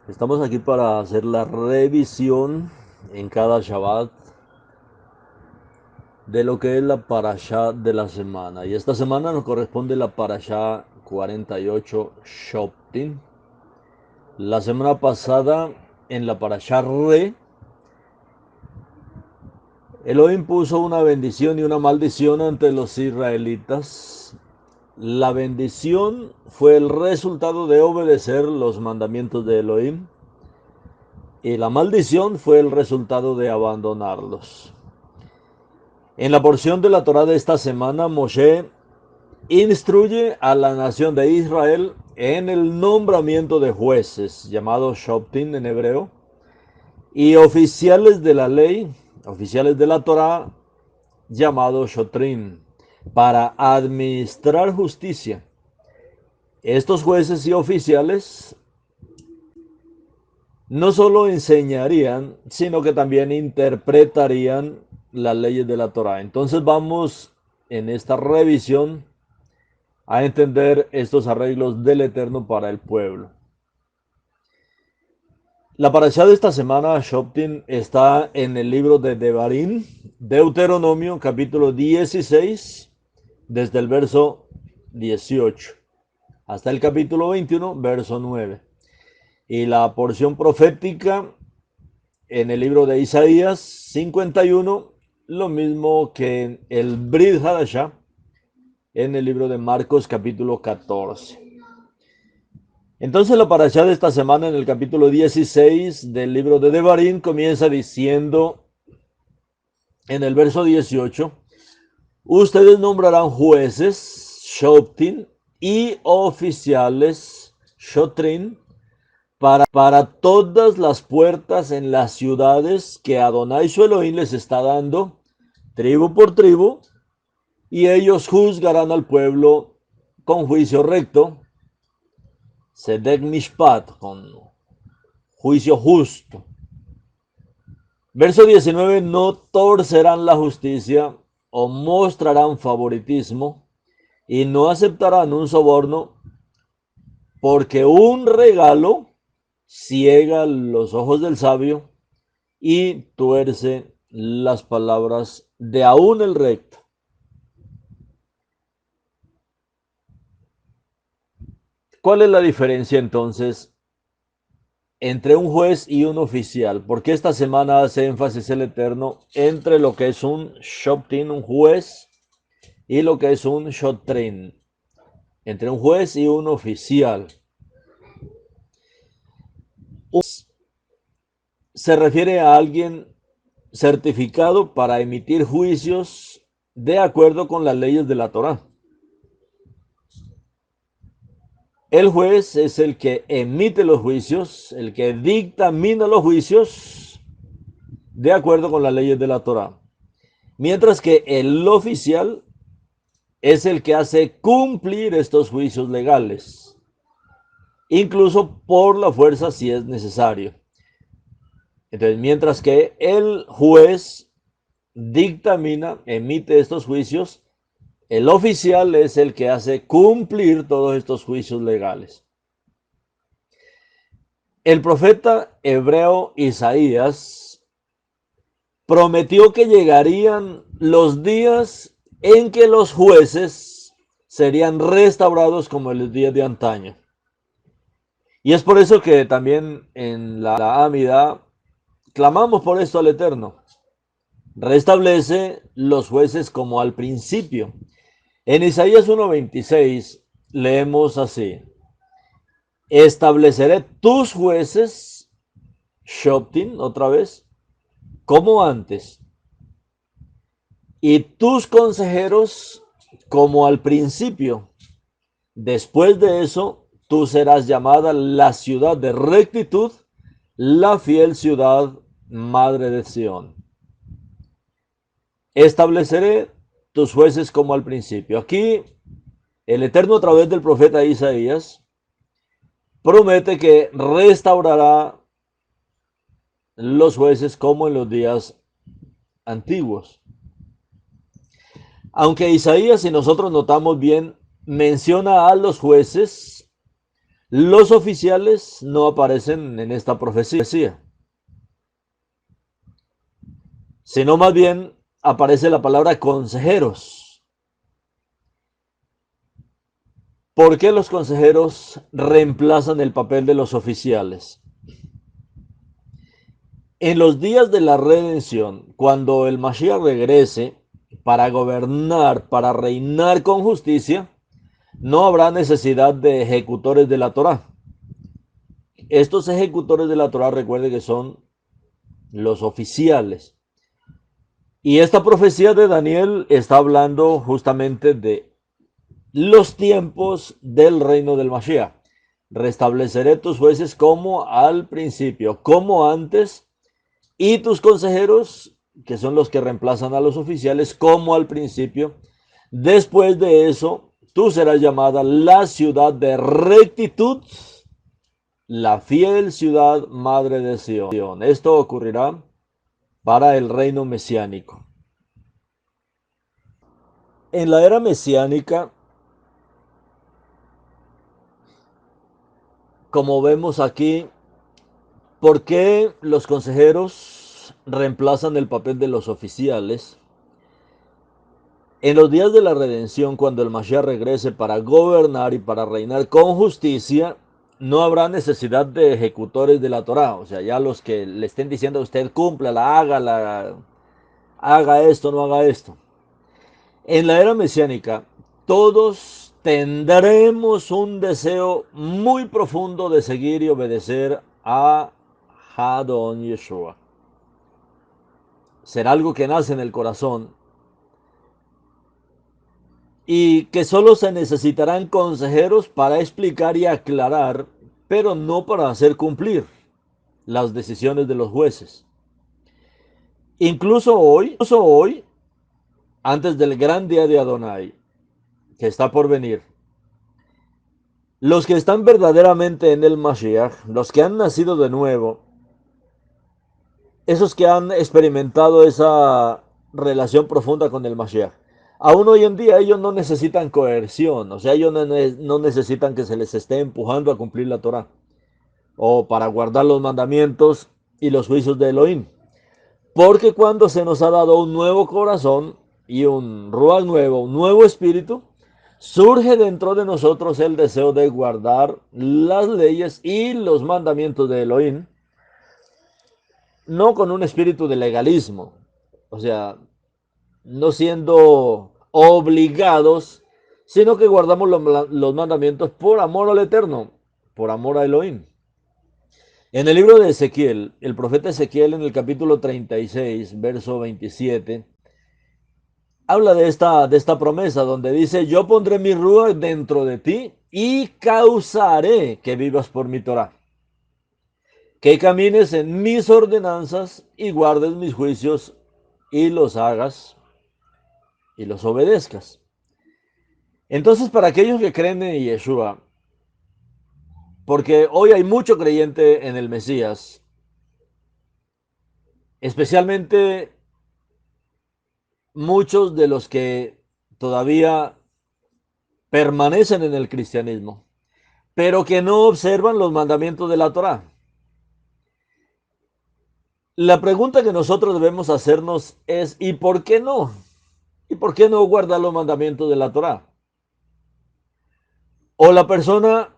Estamos aquí para hacer la revisión en cada Shabbat de lo que es la parashá de la semana. Y esta semana nos corresponde la parashá 48 Shoptin. La semana pasada, en la parashá Re, Elohim puso una bendición y una maldición ante los israelitas. La bendición fue el resultado de obedecer los mandamientos de Elohim y la maldición fue el resultado de abandonarlos. En la porción de la Torá de esta semana, Moshe instruye a la nación de Israel en el nombramiento de jueces, llamados Shoptin en hebreo, y oficiales de la ley, oficiales de la Torá, llamados Shotrim, para administrar justicia. Estos jueces y oficiales no solo enseñarían, sino que también interpretarían las leyes de la Torá. Entonces vamos en esta revisión a entender estos arreglos del Eterno para el pueblo. La parashá de esta semana, Shoptin, está en el libro de Devarim, Deuteronomio, capítulo 16, desde el verso 18 hasta el capítulo 21, verso 9. Y la porción profética en el libro de Isaías 51, lo mismo que en el Brit Hadashah, en el libro de Marcos capítulo 14. Entonces la parashá de esta semana en el capítulo 16 del libro de Devarim comienza diciendo en el verso 18, ustedes nombrarán jueces, shoptin, y oficiales, shotrin, para todas las puertas en las ciudades que Adonai su Elohim les está dando, tribu por tribu, y ellos juzgarán al pueblo con juicio recto, Sedek Mishpat, con juicio justo. Verso 19, no torcerán la justicia o mostrarán favoritismo y no aceptarán un soborno, porque un regalo ciega los ojos del sabio y tuerce las palabras de aún el recto. ¿Cuál es la diferencia entonces entre un juez y un oficial? Porque esta semana hace énfasis el Eterno entre lo que es un shoptin, un juez, y lo que es un shotrin, entre un juez y un oficial. Se refiere a alguien certificado para emitir juicios de acuerdo con las leyes de la Torá. El juez es el que emite los juicios, el que dictamina los juicios de acuerdo con las leyes de la Torá. Mientras que el oficial es el que hace cumplir estos juicios legales, incluso por la fuerza si es necesario. Entonces, mientras que el juez dictamina, emite estos juicios, el oficial es el que hace cumplir todos estos juicios legales. El profeta hebreo Isaías prometió que llegarían los días en que los jueces serían restaurados como en los días de antaño. Y es por eso que también en la Amida clamamos por esto al Eterno. Restablece los jueces como al principio. En Isaías 1:26 leemos así: estableceré tus jueces, Shoptin, otra vez, como antes, y tus consejeros como al principio. Después de eso, tú serás llamada la ciudad de rectitud, la fiel ciudad, madre de Sión. Estableceré tus jueces como al principio. Aquí el Eterno a través del profeta Isaías promete que restaurará los jueces como en los días antiguos. Aunque Isaías, si nosotros notamos bien, menciona a los jueces, Los oficiales no aparecen en esta profecía, sino más bien aparece la palabra consejeros. ¿Por qué los consejeros reemplazan el papel de los oficiales? En los días de la redención, cuando el Mashiach regrese para gobernar, para reinar con justicia, no habrá necesidad de ejecutores de la Torá. Estos ejecutores de la Torá, recuerde que son los oficiales. Y esta profecía de Daniel está hablando justamente de los tiempos del reino del Mashiach. Restableceré tus jueces como al principio, como antes, y tus consejeros, que son los que reemplazan a los oficiales, como al principio. Después de eso, tú serás llamada la ciudad de rectitud, la fiel ciudad madre de Sion. Esto ocurrirá para el reino mesiánico. En la era mesiánica, como vemos aquí, ¿por qué los consejeros reemplazan el papel de los oficiales? En los días de la redención, cuando el Mashiach regrese para gobernar y para reinar con justicia, no habrá necesidad de ejecutores de la Torá. O sea, ya los que le estén diciendo a usted, cúmplala, hágala, haga esto, no haga esto. En la era mesiánica, todos tendremos un deseo muy profundo de seguir y obedecer a Hadon Yeshua. Será algo que nace en el corazón y que solo se necesitarán consejeros para explicar y aclarar, pero no para hacer cumplir las decisiones de los jueces. Incluso hoy, antes del gran día de Adonai, que está por venir, los que están verdaderamente en el Mashiach, los que han nacido de nuevo, esos que han experimentado esa relación profunda con el Mashiach, aún hoy en día ellos no necesitan coerción, o sea, ellos no necesitan que se les esté empujando a cumplir la Torah o para guardar los mandamientos y los juicios de Elohim. Porque cuando se nos ha dado un nuevo corazón y un ruach nuevo, un nuevo espíritu, surge dentro de nosotros el deseo de guardar las leyes y los mandamientos de Elohim, no con un espíritu de legalismo, o sea, no siendo obligados, sino que guardamos los mandamientos por amor al Eterno, por amor a Elohim. En el libro de Ezequiel, el profeta Ezequiel en el capítulo 36, verso 27, habla de esta promesa donde dice, yo pondré mi ruach dentro de ti y causaré que vivas por mi Torah, que camines en mis ordenanzas y guardes mis juicios y los hagas y los obedezcas. Entonces, para aquellos que creen en Yeshua, porque hoy hay mucho creyente en el Mesías, especialmente muchos de los que todavía permanecen en el cristianismo, pero que no observan los mandamientos de la Torá. La pregunta que nosotros debemos hacernos es, ¿y por qué no? ¿Y por qué no guardar los mandamientos de la Torá? O la persona,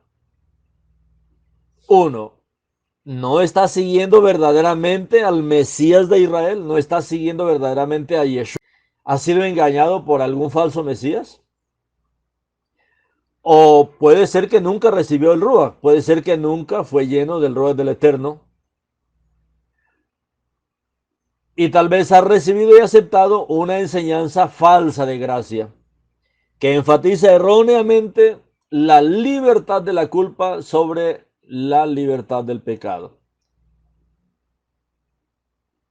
uno, no está siguiendo verdaderamente al Mesías de Israel, no está siguiendo verdaderamente a Yeshua. ¿Ha sido engañado por algún falso Mesías? O puede ser que nunca recibió el Ruach, puede ser que nunca fue lleno del Ruach del Eterno. Y tal vez ha recibido y aceptado una enseñanza falsa de gracia, que enfatiza erróneamente la libertad de la culpa sobre la libertad del pecado.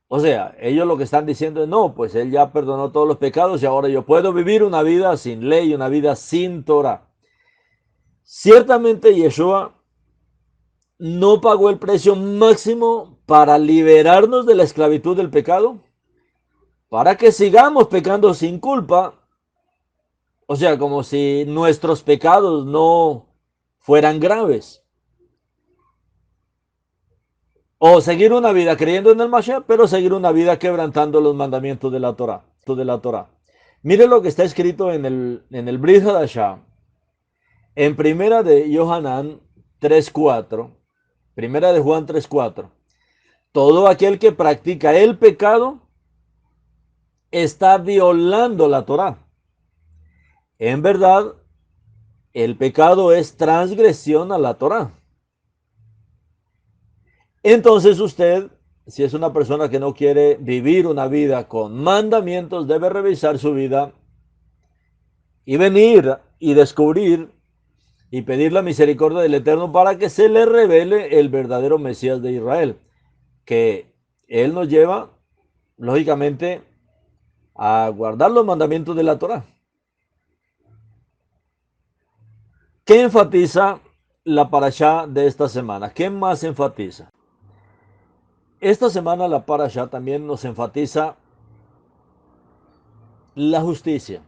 O sea, ellos lo que están diciendo es, no, pues él ya perdonó todos los pecados y ahora yo puedo vivir una vida sin ley, una vida sin Torah. Ciertamente Yeshua no pagó el precio máximo para liberarnos de la esclavitud del pecado, para que sigamos pecando sin culpa. O sea, como si nuestros pecados no fueran graves. O seguir una vida creyendo en el Mashiach, pero seguir una vida quebrantando los mandamientos de la Torah. Mire lo que está escrito en el Brit Hadashah, en primera de Yohanan 3:4, primera de Juan 3:4. Todo aquel que practica el pecado está violando la Torah. En verdad, el pecado es transgresión a la Torah. Entonces usted, si es una persona que no quiere vivir una vida con mandamientos, debe revisar su vida y venir y descubrir y pedir la misericordia del Eterno para que se le revele el verdadero Mesías de Israel, que Él nos lleva, lógicamente, a guardar los mandamientos de la Torah. ¿Qué enfatiza la parashá de esta semana? ¿Qué más enfatiza? Esta semana la parashá también nos enfatiza la justicia.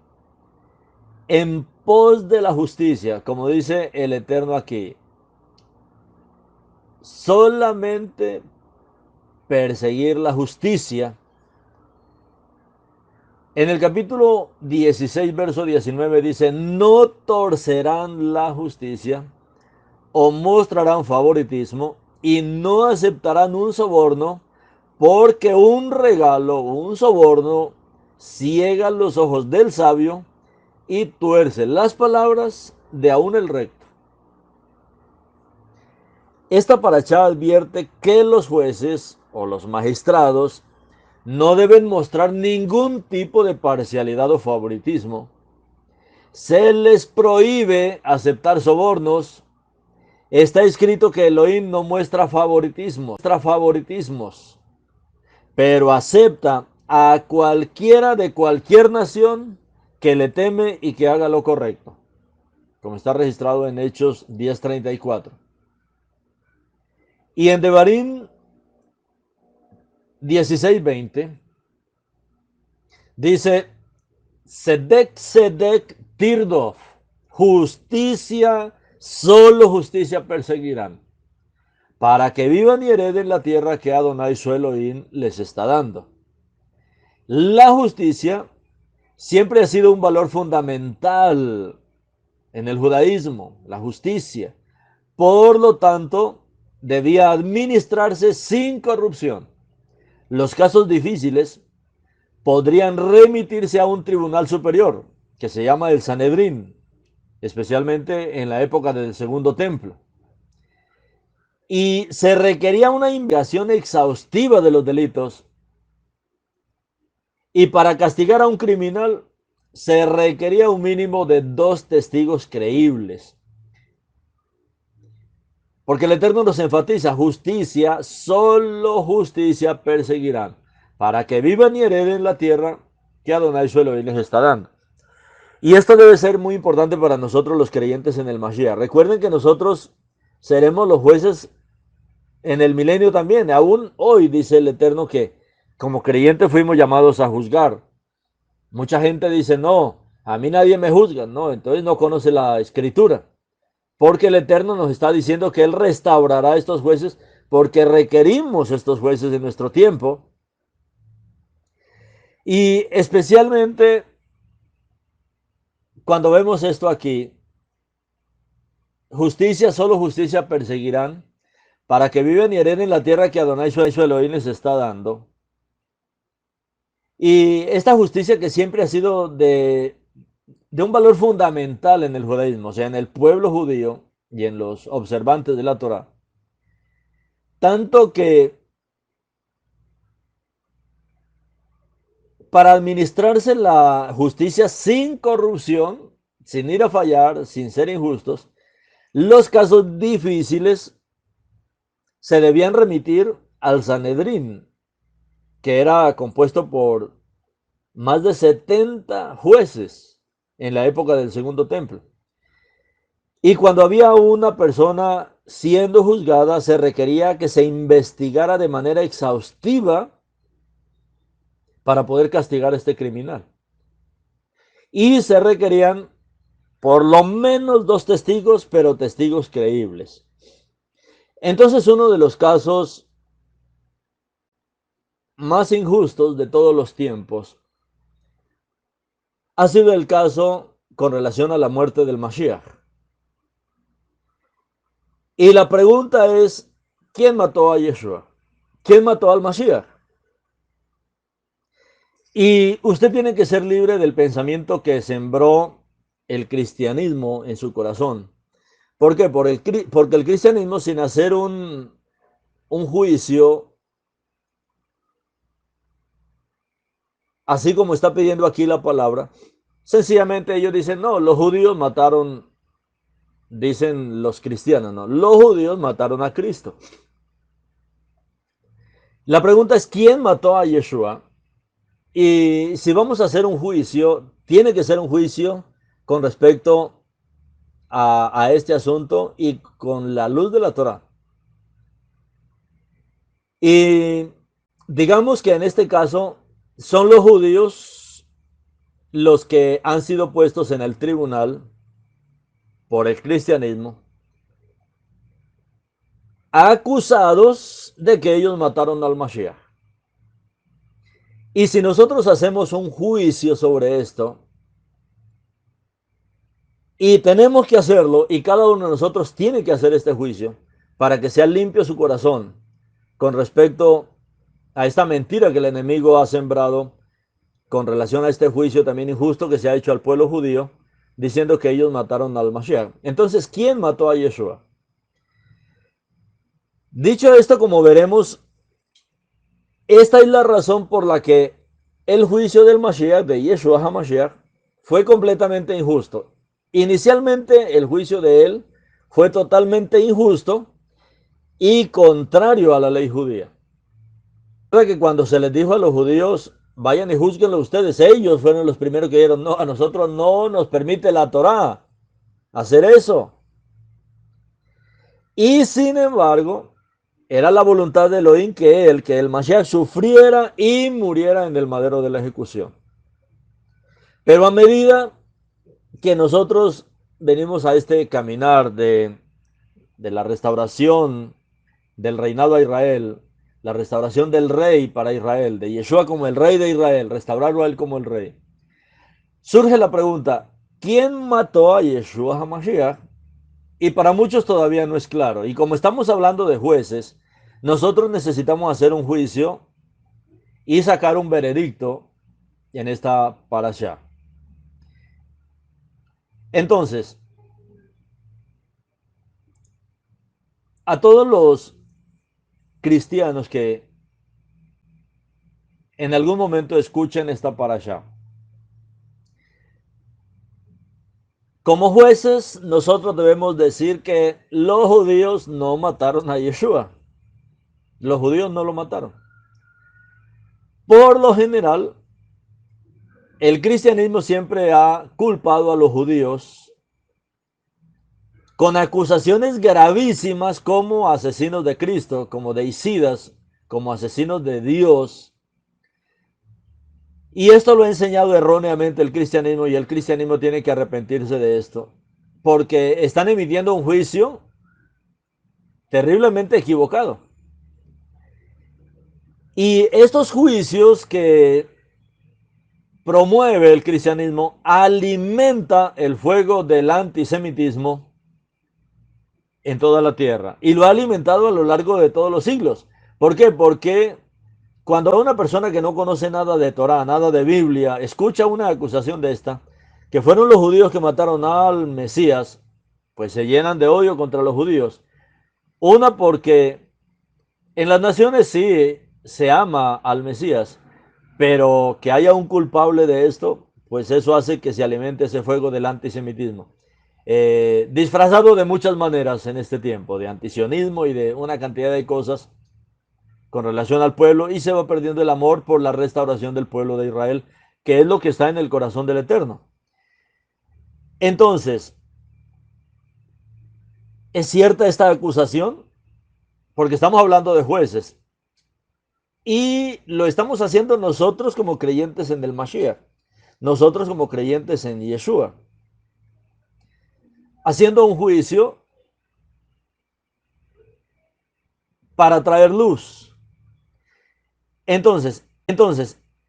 En pos de la justicia, como dice el Eterno aquí, solamente perseguir la justicia. En el capítulo 16, verso 19 dice, no torcerán la justicia o mostrarán favoritismo y no aceptarán un soborno, porque un regalo, un soborno, ciega los ojos del sabio y tuerce las palabras de aún el recto. Esta parashá advierte que los jueces o los magistrados no deben mostrar ningún tipo de parcialidad o favoritismo. Se les prohíbe aceptar sobornos. Está escrito que Elohim no muestra favoritismos, pero acepta a cualquiera de cualquier nación que le teme y que haga lo correcto, como está registrado en Hechos 10:34. Y en Devarim 16:20 dice, Sedek Tirdof, justicia, solo justicia perseguirán, para que vivan y hereden la tierra que Adonai su Elohim les está dando. La justicia siempre ha sido un valor fundamental en el judaísmo, la justicia. Por lo tanto, debía administrarse sin corrupción. Los casos difíciles podrían remitirse a un tribunal superior, que se llama el Sanedrín, especialmente en la época del Segundo Templo. Y se requería una investigación exhaustiva de los delitos. Y para castigar a un criminal se requería un mínimo de 2 testigos creíbles. Porque el Eterno nos enfatiza, justicia, solo justicia perseguirán, para que vivan y hereden la tierra que Adonai su Elohim les está dando. Y esto debe ser muy importante para nosotros los creyentes en el Mashiach. Recuerden que nosotros seremos los jueces en el milenio también. Aún hoy dice el Eterno que como creyentes fuimos llamados a juzgar. Mucha gente dice, no, a mí nadie me juzga. No, entonces no conoce la Escritura. Porque el Eterno nos está diciendo que Él restaurará a estos jueces porque requerimos estos jueces en nuestro tiempo. Y especialmente cuando vemos esto aquí, justicia, solo justicia perseguirán, para que vivan y hereden la tierra que Adonai su Elohim les está dando. Y esta justicia que siempre ha sido de un valor fundamental en el judaísmo, o sea, en el pueblo judío y en los observantes de la Torah. Tanto que para administrarse la justicia sin corrupción, sin ir a fallar, sin ser injustos, los casos difíciles se debían remitir al Sanedrín, que era compuesto por más de 70 jueces en la época del Segundo Templo. Y cuando había una persona siendo juzgada, se requería que se investigara de manera exhaustiva para poder castigar a este criminal. Y se requerían por lo menos 2 testigos, pero testigos creíbles. Entonces, uno de los casos más injustos de todos los tiempos ha sido el caso con relación a la muerte del Mashiach. Y la pregunta es, ¿quién mató a Yeshua? ¿Quién mató al Mashiach? Y usted tiene que ser libre del pensamiento que sembró el cristianismo en su corazón. ¿Por qué? Porque el cristianismo, sin hacer un juicio, así como está pidiendo aquí la palabra, sencillamente ellos dicen, no, los judíos mataron, dicen los cristianos, no, los judíos mataron a Cristo. La pregunta es, ¿quién mató a Yeshua? Y si vamos a hacer un juicio, tiene que ser un juicio con respecto a este asunto y con la luz de la Torah. Y digamos que en este caso son los judíos los que han sido puestos en el tribunal por el cristianismo, acusados de que ellos mataron al Mashiach. Y si nosotros hacemos un juicio sobre esto, y tenemos que hacerlo, y cada uno de nosotros tiene que hacer este juicio, para que sea limpio su corazón con respecto a esta mentira que el enemigo ha sembrado con relación a este juicio también injusto que se ha hecho al pueblo judío, diciendo que ellos mataron al Mashiach. Entonces, ¿quién mató a Yeshua? Dicho esto, como veremos, esta es la razón por la que el juicio del Mashiach, de Yeshua HaMashiach, fue completamente injusto. Inicialmente, el juicio de él fue totalmente injusto y contrario a la ley judía. Que cuando se les dijo a los judíos, vayan y juzguenlo ustedes, ellos fueron los primeros que dijeron, no, a nosotros no nos permite la Torá hacer eso. Y sin embargo, era la voluntad de Elohim que el Mashiach sufriera y muriera en el madero de la ejecución. Pero a medida que nosotros venimos a este caminar de la restauración del reinado a Israel, la restauración del rey para Israel, de Yeshua como el rey de Israel, restaurarlo a él como el rey, surge la pregunta, ¿quién mató a Yeshua HaMashiach? Y para muchos todavía no es claro. Y como estamos hablando de jueces, nosotros necesitamos hacer un juicio y sacar un veredicto en esta parasha. Entonces, a todos los cristianos que en algún momento escuchen esta parasha, como jueces, nosotros debemos decir que los judíos no mataron a Yeshua. Los judíos no lo mataron. Por lo general, el cristianismo siempre ha culpado a los judíos con acusaciones gravísimas como asesinos de Cristo, como deicidas, como asesinos de Dios. Y esto lo ha enseñado erróneamente el cristianismo y el cristianismo tiene que arrepentirse de esto, porque están emitiendo un juicio terriblemente equivocado. Y estos juicios que promueve el cristianismo alimenta el fuego del antisemitismo en toda la tierra y lo ha alimentado a lo largo de todos los siglos. ¿Por qué? Porque cuando una persona que no conoce nada de Torah, nada de Biblia, escucha una acusación de esta, que fueron los judíos que mataron al Mesías, pues se llenan de odio contra los judíos. Una porque en las naciones sí se ama al Mesías, pero que haya un culpable de esto, pues eso hace que se alimente ese fuego del antisemitismo. Disfrazado de muchas maneras en este tiempo, de antisionismo y de una cantidad de cosas con relación al pueblo, y se va perdiendo el amor por la restauración del pueblo de Israel, que es lo que está en el corazón del Eterno. Entonces, ¿es cierta esta acusación? Porque estamos hablando de jueces. Y lo estamos haciendo nosotros como creyentes en el Mashiach. Nosotros como creyentes en Yeshua. Haciendo un juicio para traer luz. Entonces,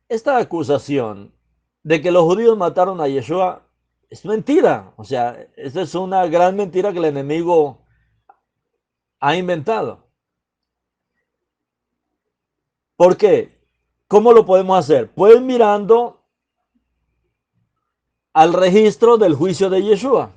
esta acusación de que los judíos mataron a Yeshua es mentira. O sea, esta es una gran mentira que el enemigo ha inventado. ¿Por qué? ¿Cómo lo podemos hacer? Pues mirando al registro del juicio de Yeshua.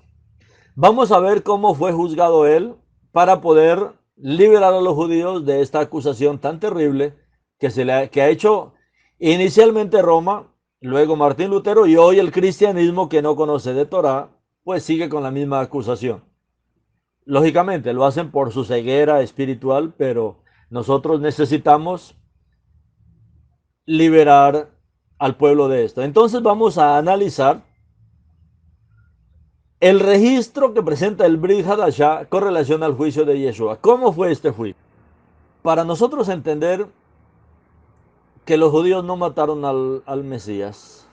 Vamos a ver cómo fue juzgado él para poder liberar a los judíos de esta acusación tan terrible que ha hecho inicialmente Roma, luego Martín Lutero y hoy el cristianismo que no conoce de Torah, pues sigue con la misma acusación. Lógicamente lo hacen por su ceguera espiritual, pero nosotros necesitamos liberar al pueblo de esto. Entonces vamos a analizar el registro que presenta el Brit Hadashah con relación al juicio de Yeshua. ¿Cómo fue este juicio? Para nosotros entender que los judíos no mataron al Mesías,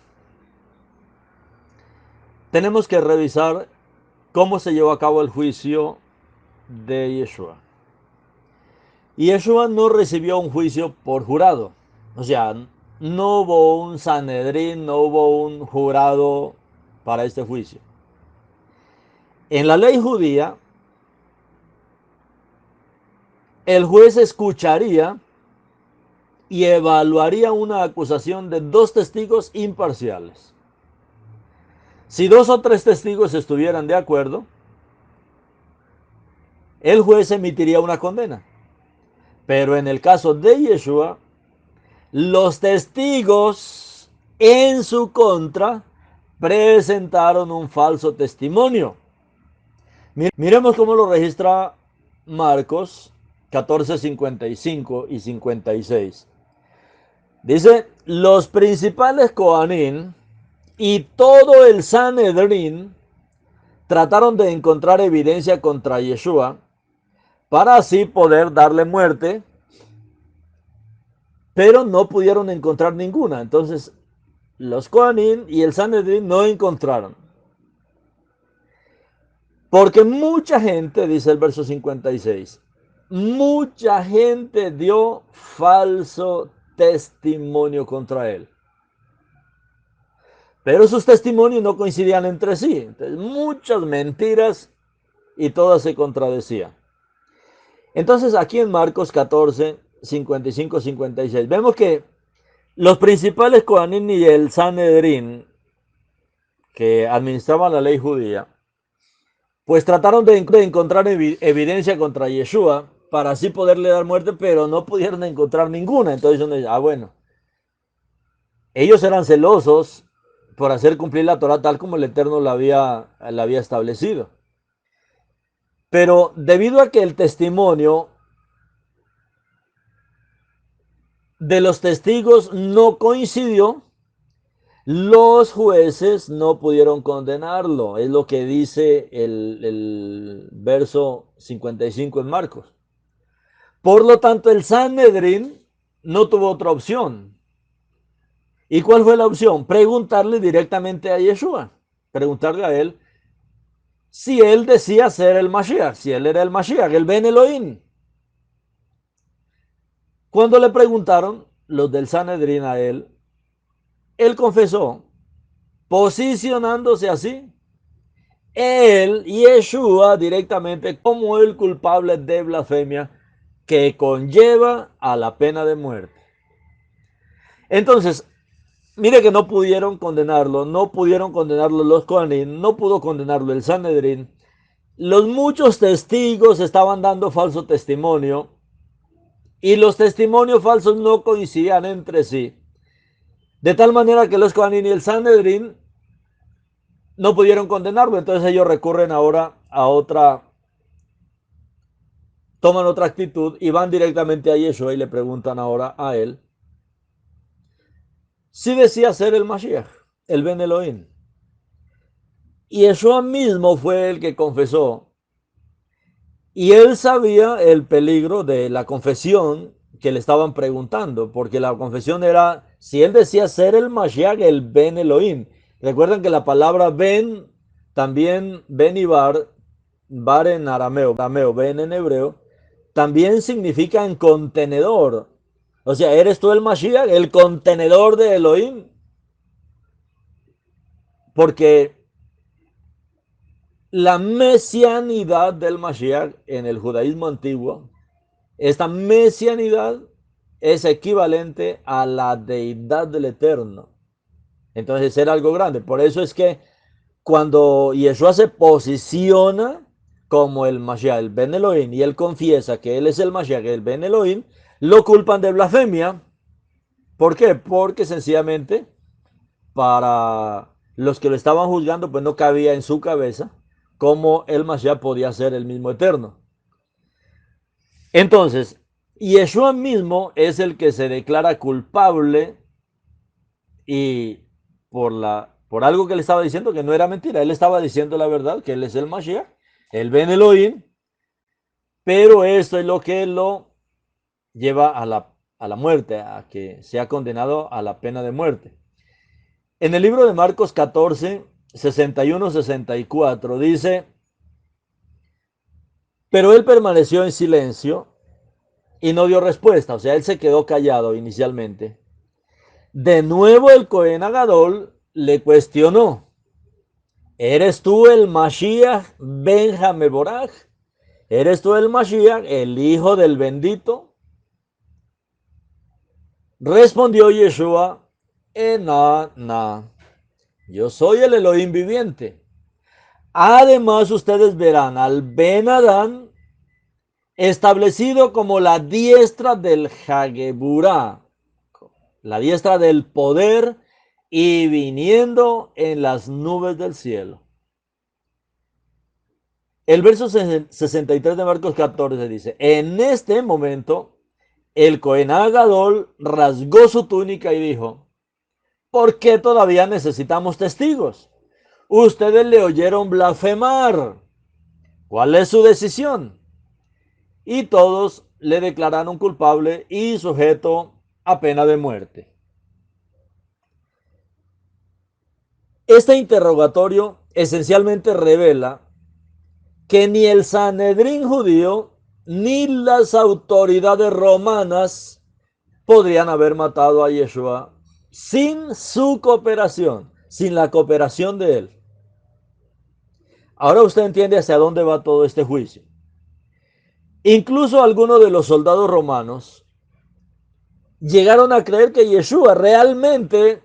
tenemos que revisar cómo se llevó a cabo el juicio de Yeshua. Yeshua no recibió un juicio por jurado. O sea, no hubo un Sanedrín, no hubo un jurado para este juicio. En la ley judía, el juez escucharía y evaluaría una acusación de dos testigos imparciales. Si dos o tres testigos estuvieran de acuerdo, el juez emitiría una condena. Pero en el caso de Yeshua, los testigos en su contra presentaron un falso testimonio. Miremos cómo lo registra Marcos 14, 55 y 56. Dice, los principales Coanín y todo el Sanedrín trataron de encontrar evidencia contra Yeshua para así poder darle muerte, pero no pudieron encontrar ninguna. Entonces, los Coanín y el Sanedrín no encontraron. Porque mucha gente, dice el verso 56, mucha gente dio falso testimonio contra él. Pero sus testimonios no coincidían entre sí. Entonces, muchas mentiras y todas se contradecían. Entonces, aquí en Marcos 14, 55, 56, vemos que los principales Coanín y el Sanedrín, que administraban la ley judía, pues trataron de encontrar evidencia contra Yeshua para así poderle dar muerte, pero no pudieron encontrar ninguna. Entonces uno dice, bueno, ellos eran celosos por hacer cumplir la Torah tal como el Eterno la había establecido. Pero debido a que el testimonio de los testigos no coincidió, los jueces no pudieron condenarlo. Es lo que dice el verso 55 en Marcos. Por lo tanto, el Sanedrín no tuvo otra opción. ¿Y cuál fue la opción? Preguntarle directamente a Yeshua. Preguntarle a él si él decía ser el Mashiach, si él era el Mashiach, el Ben Elohim. Cuando le preguntaron los del Sanedrín a él confesó, posicionándose así, él, Yeshua, directamente como el culpable de blasfemia que conlleva a la pena de muerte. Entonces, mire que no pudieron condenarlo los Kohanim, no pudo condenarlo el Sanedrín. Los muchos testigos estaban dando falso testimonio y los testimonios falsos no coincidían entre sí. De tal manera que los Kohanim y el Sanedrín no pudieron condenarlo. Entonces ellos recurren ahora toman otra actitud y van directamente a Yeshua y le preguntan ahora a él si decía ser el Mashiach, el Ben Elohim. Y Yeshua mismo fue el que confesó. Y él sabía el peligro de la confesión que le estaban preguntando, porque la confesión era si él decía ser el Mashiach, el Ben Elohim. Recuerden que la palabra Ben, también Ben y Bar en arameo, Ben en hebreo, también significa en contenedor. O sea, ¿eres tú el Mashiach, el contenedor de Elohim? Porque la mesianidad del Mashiach en el judaísmo antiguo, esta mesianidad es equivalente a la deidad del Eterno. Entonces era algo grande. Por eso es que cuando Yeshua se posiciona como el Mashiach, el Ben Elohim, y él confiesa que él es el Mashiach, el Ben Elohim, lo culpan de blasfemia. ¿Por qué? Porque sencillamente para los que lo estaban juzgando, pues no cabía en su cabeza cómo el Mashiach podía ser el mismo eterno. Entonces, Yeshua mismo es el que se declara culpable y por algo que le estaba diciendo que no era mentira. Él estaba diciendo la verdad, que él es el Mashiach, el Ben Elohim, pero esto es lo que lo lleva a la muerte, a que sea condenado a la pena de muerte. En el libro de Marcos 14, 61-64 dice, pero él permaneció en silencio y no dio respuesta, o sea, él se quedó callado inicialmente. De nuevo el Cohen Agadol le cuestionó, ¿eres tú el Mashiach ben Hameboraj? ¿Eres tú el Mashiach, el hijo del bendito? Respondió Yeshua, na, yo soy el Elohim viviente. Además, ustedes verán al Ben Adán establecido como la diestra del Hageburá, la diestra del poder, y viniendo en las nubes del cielo. El verso 63 de Marcos 14 dice, en este momento el Cohen Agadol rasgó su túnica y dijo, ¿por qué todavía necesitamos testigos? Ustedes le oyeron blasfemar. ¿Cuál es su decisión? Y todos le declararon culpable y sujeto a pena de muerte. Este interrogatorio esencialmente revela que ni el Sanedrín judío ni las autoridades romanas podrían haber matado a Yeshua sin su cooperación, sin la cooperación de él. Ahora usted entiende hacia dónde va todo este juicio. Incluso algunos de los soldados romanos llegaron a creer que Yeshua realmente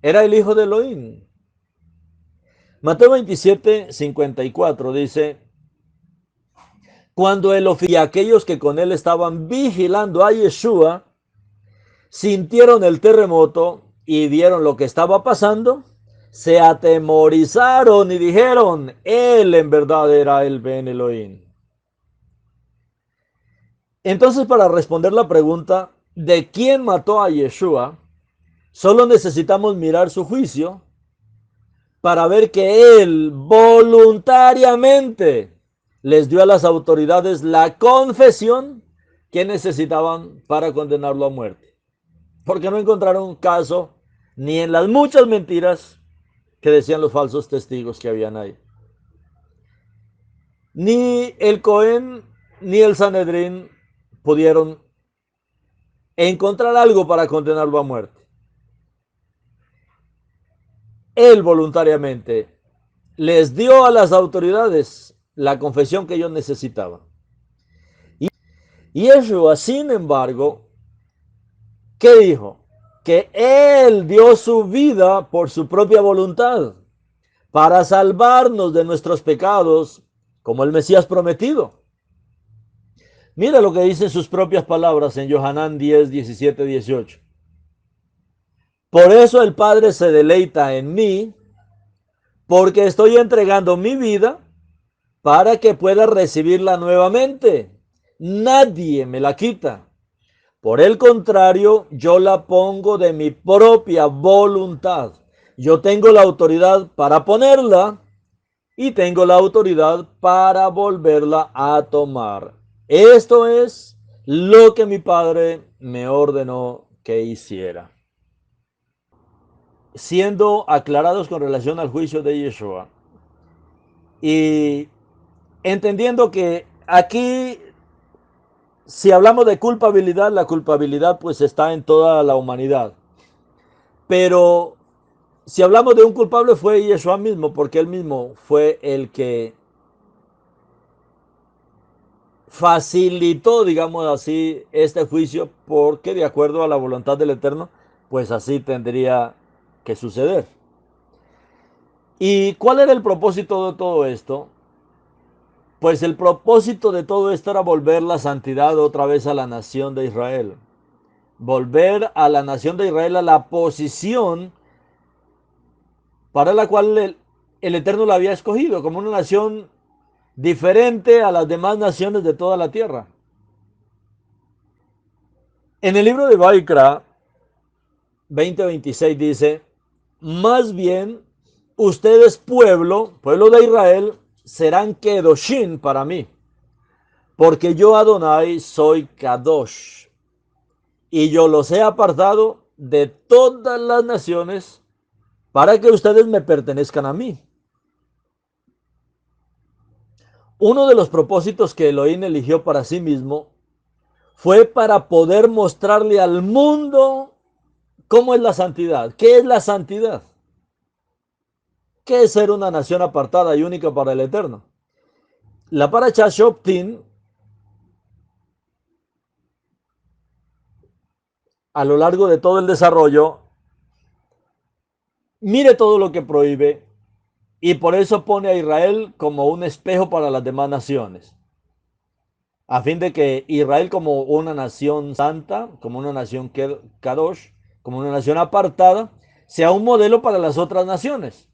era el hijo de Elohim. Mateo 27, 54 dice, cuando el oficial y aquellos que con él estaban vigilando a Yeshua sintieron el terremoto y vieron lo que estaba pasando, se atemorizaron y dijeron, él en verdad era el Ben Elohim. Entonces, para responder la pregunta de quién mató a Yeshua, solo necesitamos mirar su juicio para ver que él voluntariamente les dio a las autoridades la confesión que necesitaban para condenarlo a muerte. Porque no encontraron caso ni en las muchas mentiras que decían los falsos testigos que habían ahí. Ni el Cohen ni el Sanedrín pudieron encontrar algo para condenarlo a muerte. Él voluntariamente les dio a las autoridades la confesión que ellos necesitaban. Y Yeshua, sin embargo, ¿qué dijo? Que él dio su vida por su propia voluntad para salvarnos de nuestros pecados como el Mesías prometido. Mira lo que dicen sus propias palabras en Yohanan 10, 17, 18. Por eso el Padre se deleita en mí, porque estoy entregando mi vida para que pueda recibirla nuevamente. Nadie me la quita. Por el contrario, yo la pongo de mi propia voluntad. Yo tengo la autoridad para ponerla y tengo la autoridad para volverla a tomar. Esto es lo que mi Padre me ordenó que hiciera. Siendo aclarados con relación al juicio de Yeshua y entendiendo que aquí si hablamos de culpabilidad, la culpabilidad pues está en toda la humanidad. Pero si hablamos de un culpable fue Yeshua mismo, porque él mismo fue el que facilitó, digamos así, este juicio, porque de acuerdo a la voluntad del Eterno, pues así tendría que suceder. ¿Y cuál era el propósito de todo esto? Pues el propósito de todo esto era volver la santidad otra vez a la nación de Israel. Volver a la nación de Israel a la posición para la cual el Eterno la había escogido, como una nación diferente a las demás naciones de toda la tierra. En el libro de Baikra 20:26 dice, más bien ustedes pueblo de Israel, serán Kedoshim para mí, porque yo Adonai soy Kadosh, y yo los he apartado de todas las naciones para que ustedes me pertenezcan a mí. Uno de los propósitos que Elohim eligió para sí mismo fue para poder mostrarle al mundo cómo es la santidad. ¿Qué es la santidad? ¿Qué es ser una nación apartada y única para el Eterno? La Parashá Shoftim, a lo largo de todo el desarrollo, mire todo lo que prohíbe y por eso pone a Israel como un espejo para las demás naciones. A fin de que Israel como una nación santa, como una nación Kadosh, como una nación apartada, sea un modelo para las otras naciones.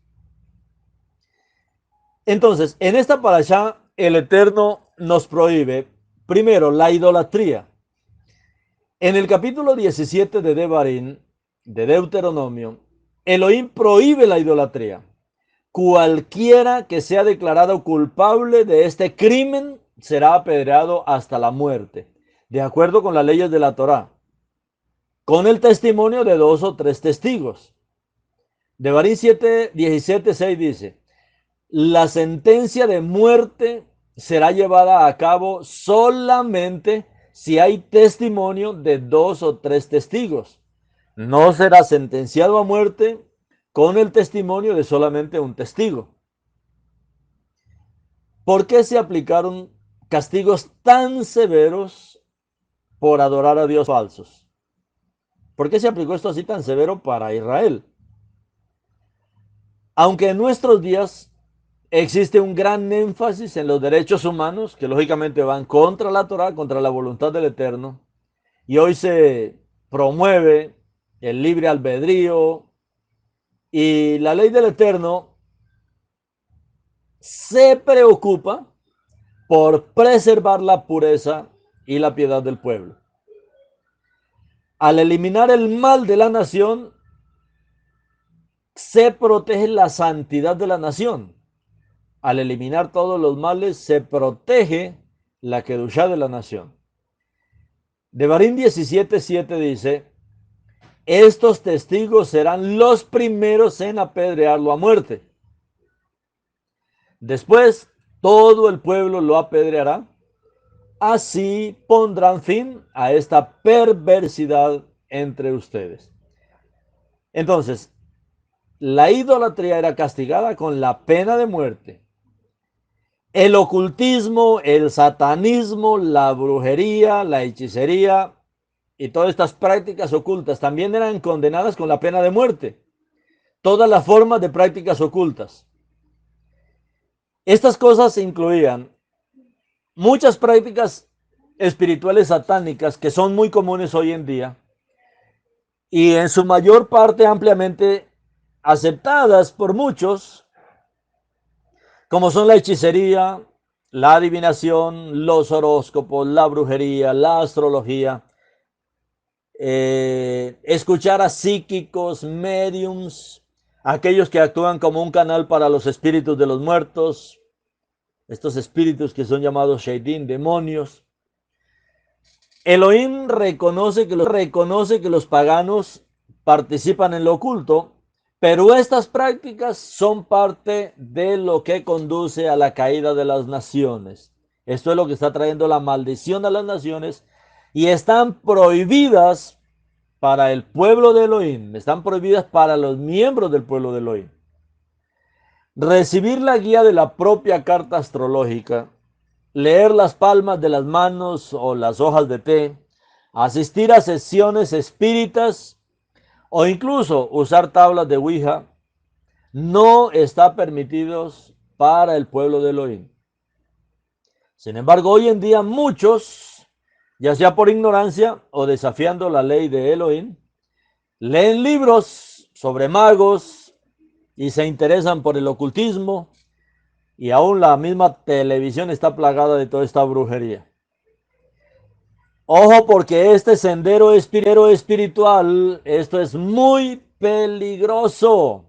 Entonces, en esta parashá, el Eterno nos prohíbe, primero, la idolatría. En el capítulo 17 de Devarim, de Deuteronomio, Elohim prohíbe la idolatría. Cualquiera que sea declarado culpable de este crimen será apedreado hasta la muerte, de acuerdo con las leyes de la Torá, con el testimonio de 2 o 3 testigos. Devarim 7, 17, 6 dice, la sentencia de muerte será llevada a cabo solamente si hay testimonio de 2 o 3 testigos. No será sentenciado a muerte con el testimonio de solamente un testigo. ¿Por qué se aplicaron castigos tan severos por adorar a Dios falsos? ¿Por qué se aplicó esto así tan severo para Israel? Aunque en nuestros días existe un gran énfasis en los derechos humanos, que lógicamente van contra la Torá, contra la voluntad del Eterno, y hoy se promueve el libre albedrío y la ley del Eterno se preocupa por preservar la pureza y la piedad del pueblo. Al eliminar el mal de la nación, se protege la santidad de la nación. Al eliminar todos los males, se protege la kedushá de la nación. Devarim 17:7 dice, estos testigos serán los primeros en apedrearlo a muerte. Después, todo el pueblo lo apedreará. Así pondrán fin a esta perversidad entre ustedes. Entonces, la idolatría era castigada con la pena de muerte. El ocultismo, el satanismo, la brujería, la hechicería y todas estas prácticas ocultas también eran condenadas con la pena de muerte. Todas las formas de prácticas ocultas. Estas cosas incluían muchas prácticas espirituales satánicas que son muy comunes hoy en día y en su mayor parte ampliamente aceptadas por muchos, como son la hechicería, la adivinación, los horóscopos, la brujería, la astrología, escuchar a psíquicos, mediums, aquellos que actúan como un canal para los espíritus de los muertos, estos espíritus que son llamados Shaidim, demonios. Elohim reconoce que los paganos participan en lo oculto, pero estas prácticas son parte de lo que conduce a la caída de las naciones. Esto es lo que está trayendo la maldición a las naciones y están prohibidas para el pueblo de Elohim, están prohibidas para los miembros del pueblo de Elohim. Recibir la guía de la propia carta astrológica, leer las palmas de las manos o las hojas de té, asistir a sesiones espíritas o incluso usar tablas de Ouija no está permitidos para el pueblo de Elohim. Sin embargo, hoy en día muchos, ya sea por ignorancia o desafiando la ley de Elohim, leen libros sobre magos y se interesan por el ocultismo, y aún la misma televisión está plagada de toda esta brujería. Ojo, porque este sendero espiritual, esto es muy peligroso.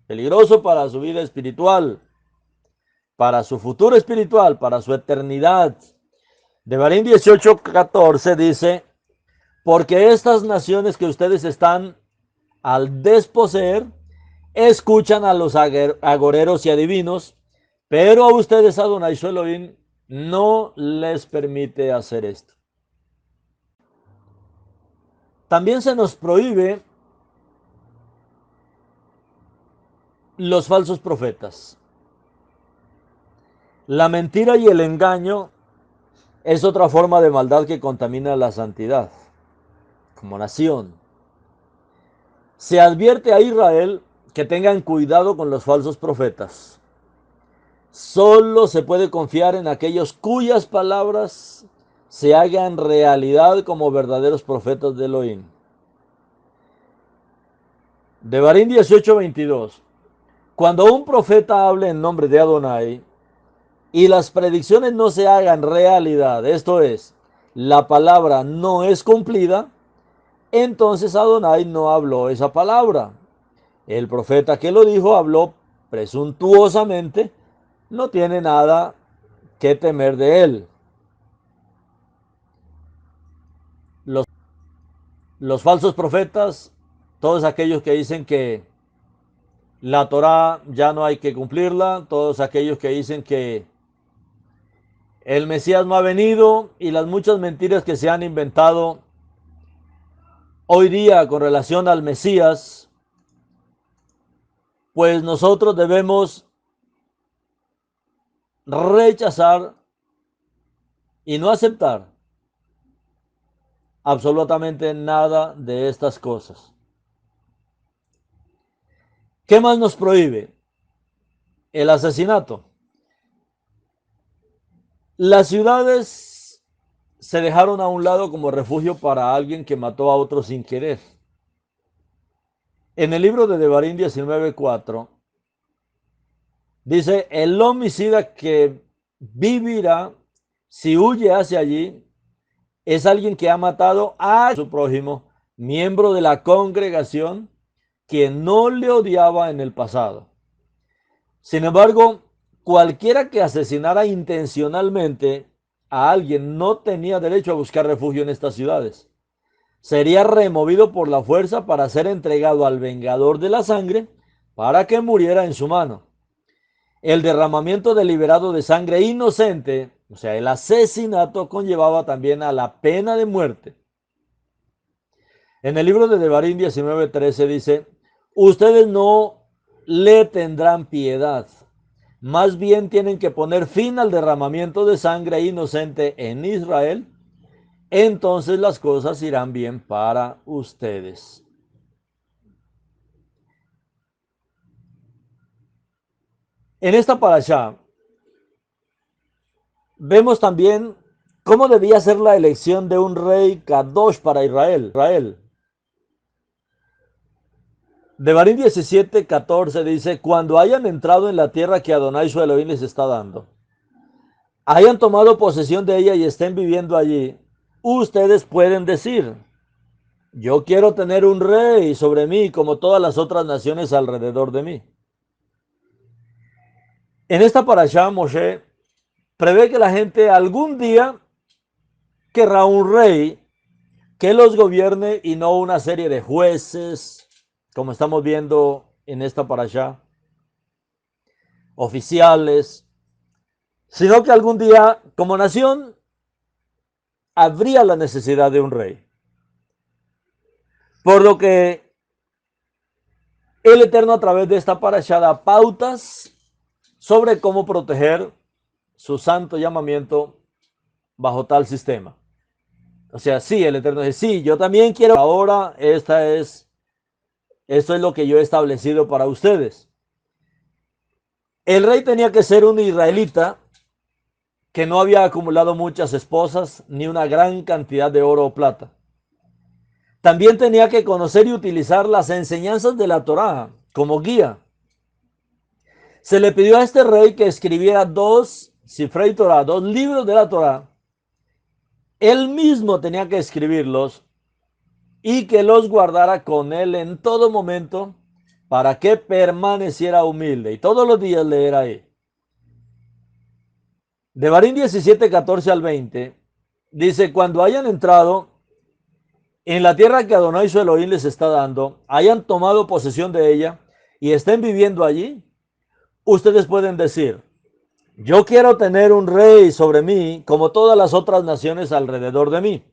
Peligroso para su vida espiritual, para su futuro espiritual, para su eternidad. Devarim 18:14 dice, porque estas naciones que ustedes están al desposeer, escuchan a los agoreros y adivinos, pero a ustedes Adonai su Elohim no les permite hacer esto. También se nos prohíbe los falsos profetas. La mentira y el engaño es otra forma de maldad que contamina la santidad como nación. Se advierte a Israel que tengan cuidado con los falsos profetas. Solo se puede confiar en aquellos cuyas palabras se hagan realidad como verdaderos profetas de Elohim. Devarim 18:22. Cuando un profeta hable en nombre de Adonai y las predicciones no se hagan realidad, esto es, la palabra no es cumplida, entonces Adonai no habló esa palabra. El profeta que lo dijo habló presuntuosamente, no tiene nada que temer de él. Los, los falsos profetas, todos aquellos que dicen que la Torá ya no hay que cumplirla, todos aquellos que dicen que el Mesías no ha venido y las muchas mentiras que se han inventado hoy día con relación al Mesías, pues nosotros debemos rechazar y no aceptar absolutamente nada de estas cosas. ¿Qué más nos prohíbe? El asesinato. Las ciudades se dejaron a un lado como refugio para alguien que mató a otro sin querer. En el libro de Devarim 19:4 dice, el homicida que vivirá si huye hacia allí es alguien que ha matado a su prójimo, miembro de la congregación, que no le odiaba en el pasado. Sin embargo, cualquiera que asesinara intencionalmente a alguien no tenía derecho a buscar refugio en estas ciudades. Sería removido por la fuerza para ser entregado al vengador de la sangre para que muriera en su mano. El derramamiento deliberado de sangre inocente, o sea, el asesinato, conllevaba también a la pena de muerte. En el libro de Devarim 19:13 dice, ustedes no le tendrán piedad, más bien tienen que poner fin al derramamiento de sangre inocente en Israel, entonces las cosas irán bien para ustedes. En esta parashá vemos también cómo debía ser la elección de un rey Kadosh para Israel. Devarim 17:14 dice, cuando hayan entrado en la tierra que Adonai su Elohim les está dando, hayan tomado posesión de ella y estén viviendo allí, ustedes pueden decir, yo quiero tener un rey sobre mí como todas las otras naciones alrededor de mí. En esta parashá Moshe prevé que la gente algún día querrá un rey que los gobierne y no una serie de jueces, como estamos viendo en esta parashá, oficiales, sino que algún día, como nación, habría la necesidad de un rey. Por lo que el Eterno a través de esta parashá da pautas sobre cómo proteger su santo llamamiento bajo tal sistema. O sea, sí, el Eterno dice, sí, yo también quiero, ahora esto es lo que yo he establecido para ustedes. El rey tenía que ser un israelita que no había acumulado muchas esposas ni una gran cantidad de oro o plata. También tenía que conocer y utilizar las enseñanzas de la Torá como guía. Se le pidió a este rey que escribiera dos Sifrei Torah, dos libros de la Torá. Él mismo tenía que escribirlos y que los guardara con él en todo momento para que permaneciera humilde y todos los días leer ahí. Devarim 17, 14 al 20 dice, cuando hayan entrado en la tierra que Adonai su Elohim les está dando, hayan tomado posesión de ella y estén viviendo allí, ustedes pueden decir, yo quiero tener un rey sobre mí como todas las otras naciones alrededor de mí.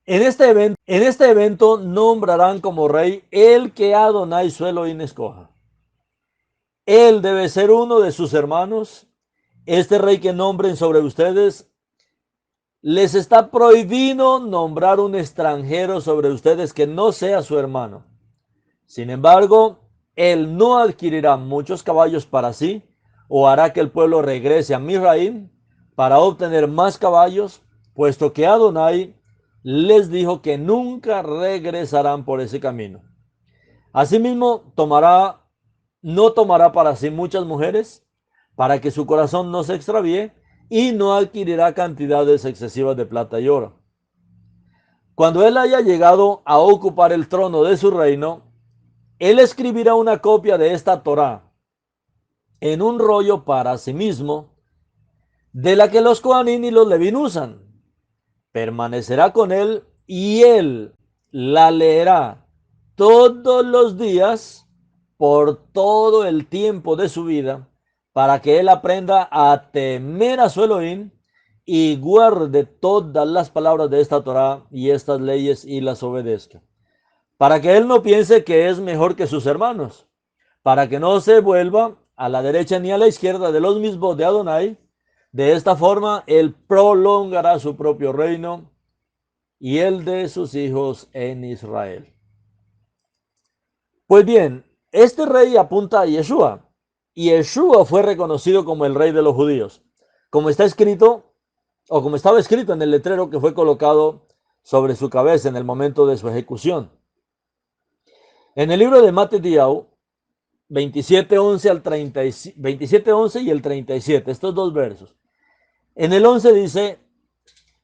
En este evento nombrarán como rey el que Adonai su Elohim escoja. Él debe ser uno de sus hermanos. Este rey que nombren sobre ustedes, les está prohibido nombrar un extranjero sobre ustedes que no sea su hermano. Sin embargo, él no adquirirá muchos caballos para sí, o hará que el pueblo regrese a Misraim para obtener más caballos, puesto que Adonai les dijo que nunca regresarán por ese camino. Asimismo, no tomará para sí muchas mujeres, para que su corazón no se extravíe, y no adquirirá cantidades excesivas de plata y oro. Cuando él haya llegado a ocupar el trono de su reino, él escribirá una copia de esta Torá en un rollo para sí mismo, de la que los Kohanim y los Levín usan. Permanecerá con él y él la leerá todos los días por todo el tiempo de su vida, para que él aprenda a temer a su Elohim y guarde todas las palabras de esta Torá y estas leyes y las obedezca. Para que él no piense que es mejor que sus hermanos, para que no se vuelva a la derecha ni a la izquierda de los mismos de Adonai. De esta forma, él prolongará su propio reino y el de sus hijos en Israel. Pues bien, este rey apunta a Yeshua, y Yeshua fue reconocido como el rey de los judíos, como está escrito, o como estaba escrito en el letrero que fue colocado sobre su cabeza en el momento de su ejecución. En el libro de Matitiyahu, 27:11 al 27:11 y el 37, estos dos versos. En el 11 dice,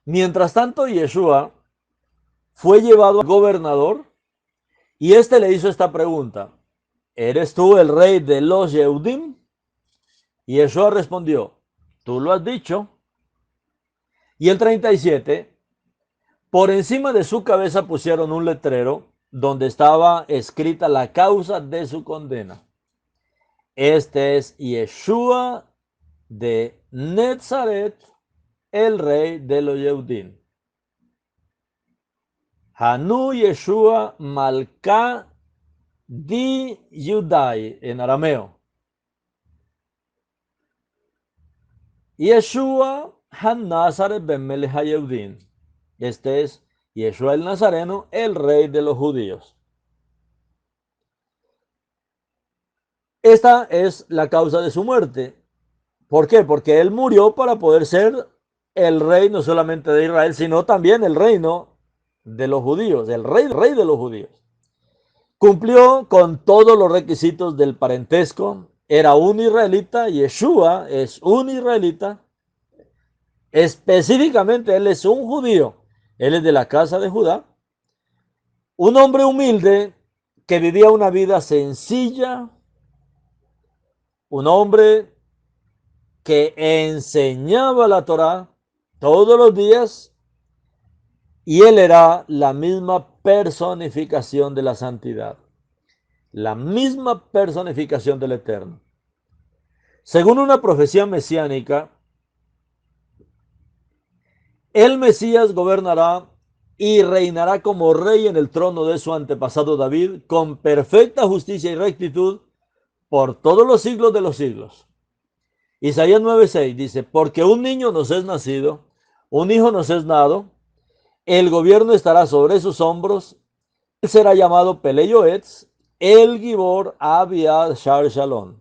mientras tanto Yeshua fue llevado al gobernador y este le hizo esta pregunta, ¿eres tú el rey de los Yehudim? Y Yeshua respondió, tú lo has dicho. Y el 37, por encima de su cabeza pusieron un letrero donde estaba escrita la causa de su condena. Este es Yeshua de Nazaret, el rey de los Yehudim. Hanu Yeshua Malka di Yudai en arameo. Yeshua Han-Nazaret ben Melech HaYehudim. Este es Yeshua el Nazareno, el rey de los judíos. Esta es la causa de su muerte. ¿Por qué? Porque él murió para poder ser el rey no solamente de Israel, sino también el reino de los judíos, el rey de los judíos. Cumplió con todos los requisitos del parentesco, era un israelita, Yeshua es un israelita, específicamente él es un judío, él es de la casa de Judá, un hombre humilde que vivía una vida sencilla, un hombre que enseñaba la Torá todos los días, y él era la misma personificación de la santidad, la misma personificación del Eterno. Según una profecía mesiánica, el Mesías gobernará y reinará como rey en el trono de su antepasado David, con perfecta justicia y rectitud por todos los siglos de los siglos. Isaías 9:6 dice, porque un niño nos es nacido, un hijo nos es dado, el gobierno estará sobre sus hombros, él será llamado Peleyoetz, el Gibor Abiad Shar Shalom,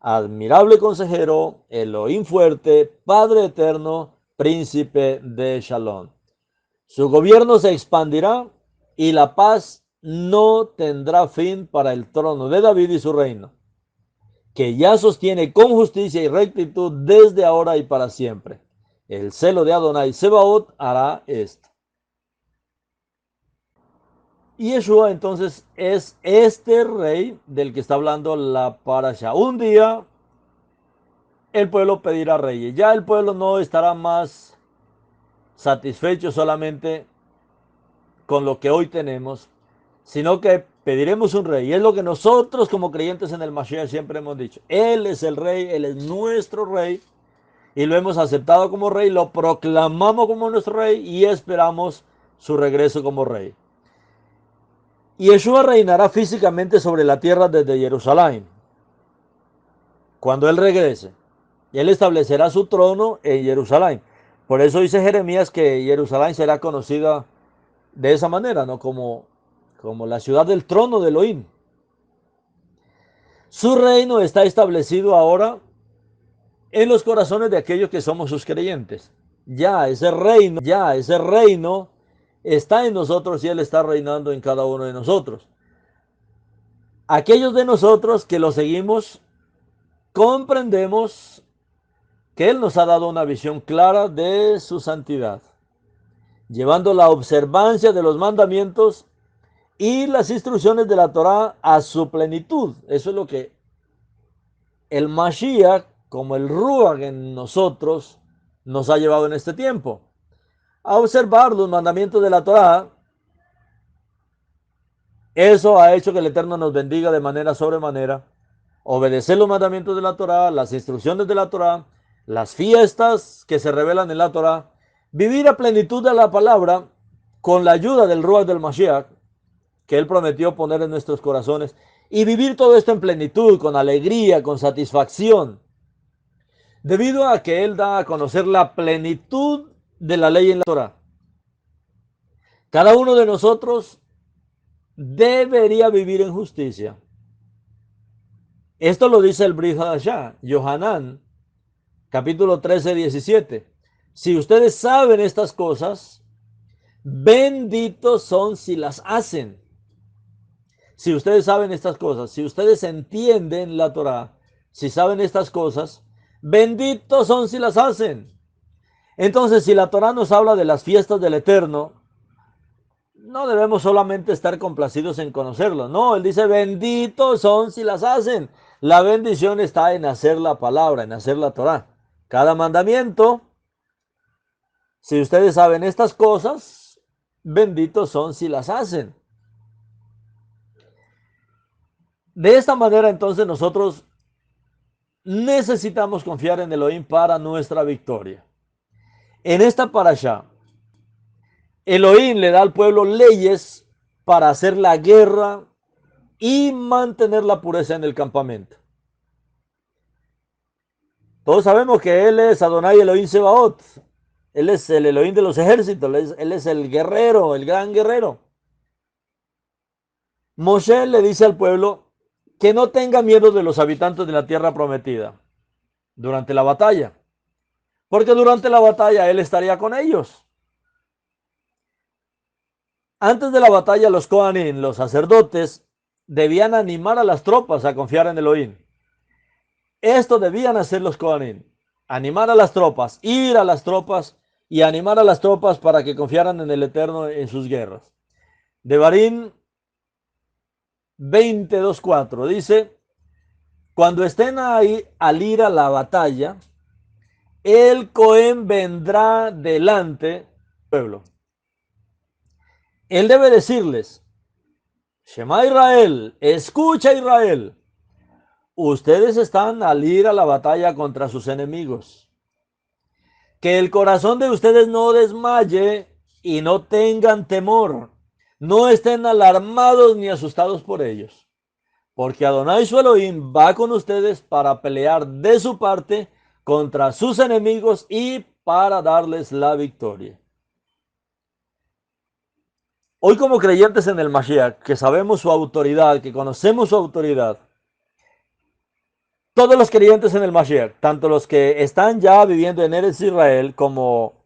admirable consejero, Elohim fuerte, Padre eterno, príncipe de Shalom. Su gobierno se expandirá y la paz no tendrá fin para el trono de David y su reino, que ya sostiene con justicia y rectitud desde ahora y para siempre. El celo de Adonai Sebaot hará esto. Y Yeshua entonces es este rey del que está hablando la parasha. Un día el pueblo pedirá reyes. Ya el pueblo no estará más satisfecho solamente con lo que hoy tenemos, sino que pediremos un rey. Y es lo que nosotros como creyentes en el Mashiach siempre hemos dicho. Él es el rey, Él es nuestro rey. Y lo hemos aceptado como rey, lo proclamamos como nuestro rey y esperamos su regreso como rey. Y Yeshua reinará físicamente sobre la tierra desde Jerusalén. Cuando Él regrese, Él establecerá su trono en Jerusalén. Por eso dice Jeremías que Jerusalén será conocida de esa manera, ¿no? Como la ciudad del trono de Elohim. Su reino está establecido ahora en los corazones de aquellos que somos sus creyentes. Ya ese reino está en nosotros y Él está reinando en cada uno de nosotros. Aquellos de nosotros que lo seguimos, comprendemos que Él nos ha dado una visión clara de su santidad, llevando la observancia de los mandamientos y las instrucciones de la Torá a su plenitud. Eso es lo que el Mashiach, como el Ruach en nosotros, nos ha llevado en este tiempo. A observar los mandamientos de la Torá. Eso ha hecho que el Eterno nos bendiga de manera sobremanera. Obedecer los mandamientos de la Torá, las instrucciones de la Torá, las fiestas que se revelan en la Torá, vivir a plenitud de la palabra con la ayuda del Ruach del Mashiach, que Él prometió poner en nuestros corazones, y vivir todo esto en plenitud, con alegría, con satisfacción, debido a que Él da a conocer la plenitud de la ley en la Torá. Cada uno de nosotros debería vivir en justicia. Esto lo dice el Brit Hadashah, Yohanan, capítulo 13, 17. Si ustedes saben estas cosas, benditos son si las hacen. Si ustedes saben estas cosas, si ustedes entienden la Torah, si saben estas cosas, benditos son si las hacen. Entonces, si la Torah nos habla de las fiestas del Eterno, no debemos solamente estar complacidos en conocerlo. No, Él dice, benditos son si las hacen. La bendición está en hacer la palabra, en hacer la Torah. Cada mandamiento, si ustedes saben estas cosas, benditos son si las hacen. De esta manera, entonces, nosotros necesitamos confiar en Elohim para nuestra victoria. En esta parashá, Elohim le da al pueblo leyes para hacer la guerra y mantener la pureza en el campamento. Todos sabemos que Él es Adonai Elohim Sebaot. Él es el Elohim de los ejércitos. Él es el guerrero, el gran guerrero. Moshe le dice al pueblo que no tenga miedo de los habitantes de la tierra prometida durante la batalla, porque durante la batalla Él estaría con ellos. Antes de la batalla, los Kohanim, los sacerdotes, debían animar a las tropas a confiar en Elohim. Esto debían hacer los Kohanim, animar a las tropas, ir a las tropas y animar a las tropas para que confiaran en el Eterno en sus guerras. Devarim 22:4 dice, cuando estén ahí al ir a la batalla, el Cohen vendrá delante del pueblo. Él debe decirles, Shema Israel, escucha Israel, ustedes están al ir a la batalla contra sus enemigos. Que el corazón de ustedes no desmaye y no tengan temor. No estén alarmados ni asustados por ellos. Porque Adonai su Elohim va con ustedes para pelear de su parte contra sus enemigos y para darles la victoria. Hoy como creyentes en el Mashiach, que sabemos su autoridad, que conocemos su autoridad, todos los creyentes en el Mashiach, tanto los que están ya viviendo en Eretz Israel como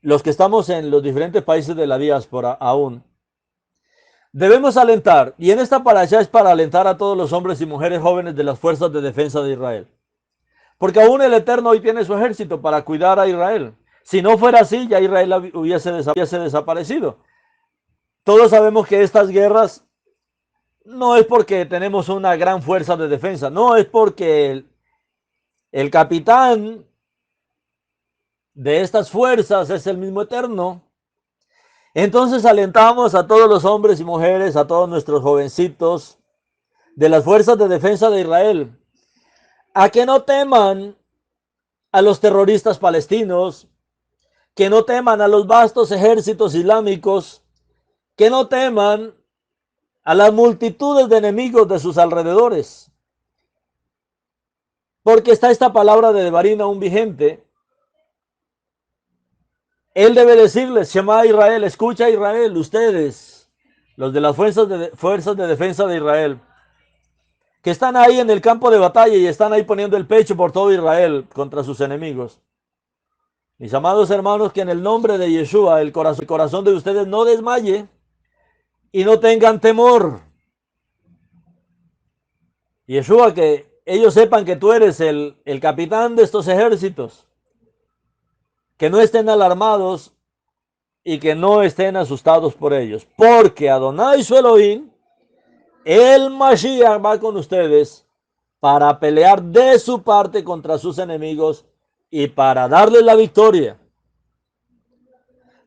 los que estamos en los diferentes países de la diáspora aún, debemos alentar, y en esta parasha es para alentar a todos los hombres y mujeres jóvenes de las fuerzas de defensa de Israel. Porque aún el Eterno hoy tiene su ejército para cuidar a Israel. Si no fuera así, ya Israel hubiese desaparecido. Todos sabemos que estas guerras no es porque tenemos una gran fuerza de defensa, no es porque el capitán de estas fuerzas es el mismo Eterno. Entonces alentamos a todos los hombres y mujeres, a todos nuestros jovencitos de las fuerzas de defensa de Israel, a que no teman a los terroristas palestinos, que no teman a los vastos ejércitos islámicos, que no teman a las multitudes de enemigos de sus alrededores. Porque está esta palabra de Devarim aún vigente. Él debe decirles, Shema Israel, escucha Israel, ustedes, los de las fuerzas de defensa de Israel, que están ahí en el campo de batalla y están ahí poniendo el pecho por todo Israel contra sus enemigos. Mis amados hermanos, que en el nombre de Yeshua el corazón de ustedes no desmaye y no tengan temor. Yeshua, que ellos sepan que tú eres el capitán de estos ejércitos. Que no estén alarmados y que no estén asustados por ellos. Porque Adonai su Elohim, el Mashiach, va con ustedes para pelear de su parte contra sus enemigos y para darles la victoria.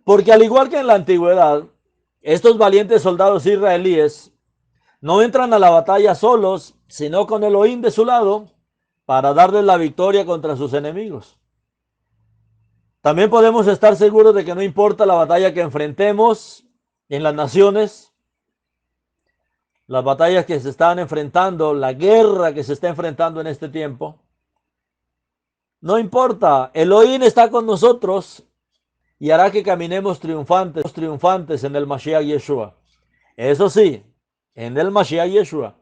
Porque al igual que en la antigüedad, estos valientes soldados israelíes no entran a la batalla solos, sino con Elohim de su lado, para darles la victoria contra sus enemigos. También podemos estar seguros de que no importa la batalla que enfrentemos en las naciones, las batallas que se están enfrentando, la guerra que se está enfrentando en este tiempo, no importa, Elohim está con nosotros y hará que caminemos triunfantes en el Mashiach Yeshua. Eso sí, en el Mashiach Yeshua,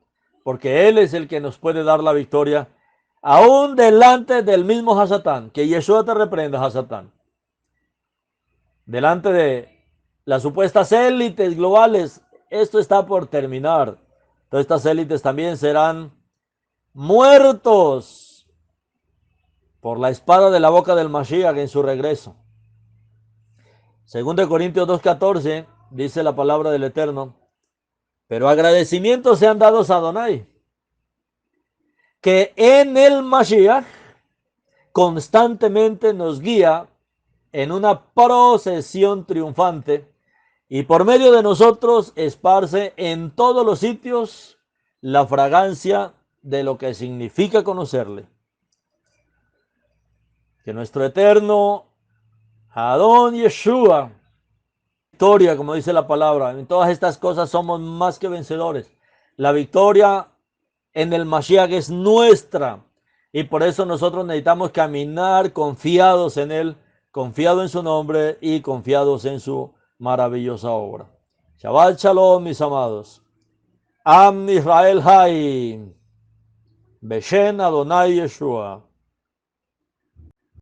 porque Él es el que nos puede dar la victoria, aún delante del mismo Hasatán. Que Yeshua te reprenda, Hasatán. Delante de las supuestas élites globales, esto está por terminar. Todas estas élites también serán muertos por la espada de la boca del Mashiach en su regreso. Según de Corintios 2:14, dice la palabra del Eterno, pero agradecimientos sean dados a Adonai, que en el Mashiach constantemente nos guía en una procesión triunfante y por medio de nosotros esparce en todos los sitios la fragancia de lo que significa conocerle. Que nuestro eterno Adón Yeshua, victoria, como dice la palabra, en todas estas cosas somos más que vencedores. La victoria en el Mashiach es nuestra y por eso nosotros necesitamos caminar confiados en Él, confiados en su nombre y confiados en su maravillosa obra. Shabbat Shalom, mis amados. Am Israel Hay. Beshen Adonai Yeshua.